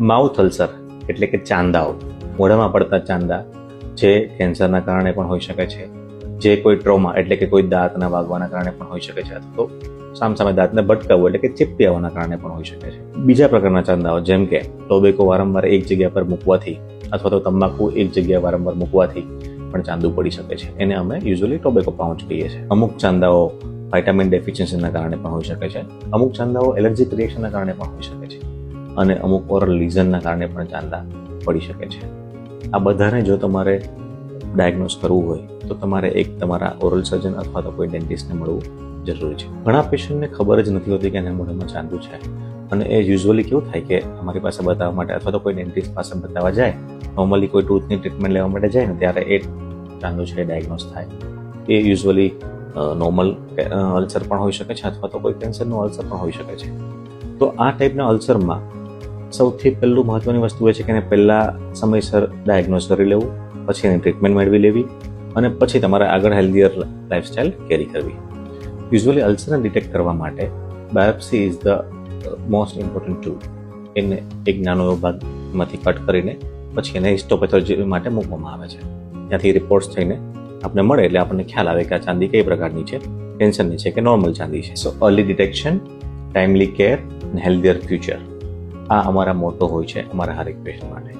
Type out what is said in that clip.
Mouth ulcer એટલે કે ચાંદાઓ, મોઢામાં પડતા ચાંદા, જે કેન્સરના કારણે પણ હોઈ શકે છે, જે કોઈ ટ્રોમા એટલે કે કોઈ દાંતના વાગવાના કારણે પણ હોઈ શકે છે, અથવા તો સામસામે દાંતને ભટકાવવું એટલે કે ચીપટી આવવાના કારણે પણ હોઈ શકે છે. બીજા પ્રકારના ચાંદાઓ જેમ કે ટોબેકો વારંવાર એક જગ્યા પર મૂકવાથી અથવા તો તંબાકુ એક જગ્યાએ વારંવાર મૂકવાથી પણ ચાંદુ પડી શકે છે. એને અમે યુઝ્યુઅલી ટોબેકો પાઉચ કહીએ છીએ. અમુક ચાંદાઓ વિટામિન ડેફિશિયન્સીના કારણે પણ હોઈ શકે છે, અમુક ચાંદાઓ એલર્જીક રિએક્શનના કારણે પણ હોઈ શકે છે, અને અમુક ઓરલ લીઝનના કારણે પણ ચાંદા પડી શકે છે. આ બધાને જો તમારે ડાયગ્નોઝ કરવું હોય તો તમારે એક તમારા ઓરલ સર્જન અથવા તો કોઈ ડેન્ટિસ્ટને મળવું જરૂરી છે. ઘણા પેશન્ટને ખબર જ નથી હોતી કે એના મોઢામાં ચાંદુ છે, અને એ યુઝ્યુઅલી કેવું થાય કે અમારી પાસે બતાવવા માટે અથવા તો કોઈ ડેન્ટિસ્ટ પાસે બતાવવા જાય, નોર્મલી કોઈ ટૂથની ટ્રીટમેન્ટ લેવા માટે જાય ને ત્યારે એ ચાંદુ છે ડાયગ્નોઝ થાય. એ યુઝ્યુઅલી નોર્મલ અલ્સર પણ હોઈ શકે છે અથવા તો કોઈ કેન્સરનું અલ્સર પણ હોઈ શકે છે. તો આ ટાઈપના અલ્સરમાં સૌથી પહેલું મહત્વની વસ્તુ એ છે કે એને પહેલાં સમયસર ડાયગ્નોઝ કરી લેવું, પછી એની ટ્રીટમેન્ટ મેળવી લેવી, અને પછી તમારે આગળ હેલ્ધીયર લાઇફસ્ટાઇલ કેરી કરવી. યુઝ્યુઅલી અલ્સરને ડિટેક્ટ કરવા માટે biopsy is the most important tool. એને એક નાનો એવો ભાગમાંથી કટ કરીને પછી એને હિસ્ટોપેથોલોજી માટે મૂકવામાં આવે છે. ત્યાંથી રિપોર્ટ્સ થઈને આપણે મળે એટલે આપણને ખ્યાલ આવે કે આ ચાંદી કઈ પ્રકારની છે, કેન્સરની છે કે નોર્મલ ચાંદી છે. સો અર્લી ડિટેક્શન, ટાઇમલી કેર અને હેલ્ધીયર ફ્યુચર, આ અમારા મોટો હોય છે અમારા હરેક પેશન્ટ માટે.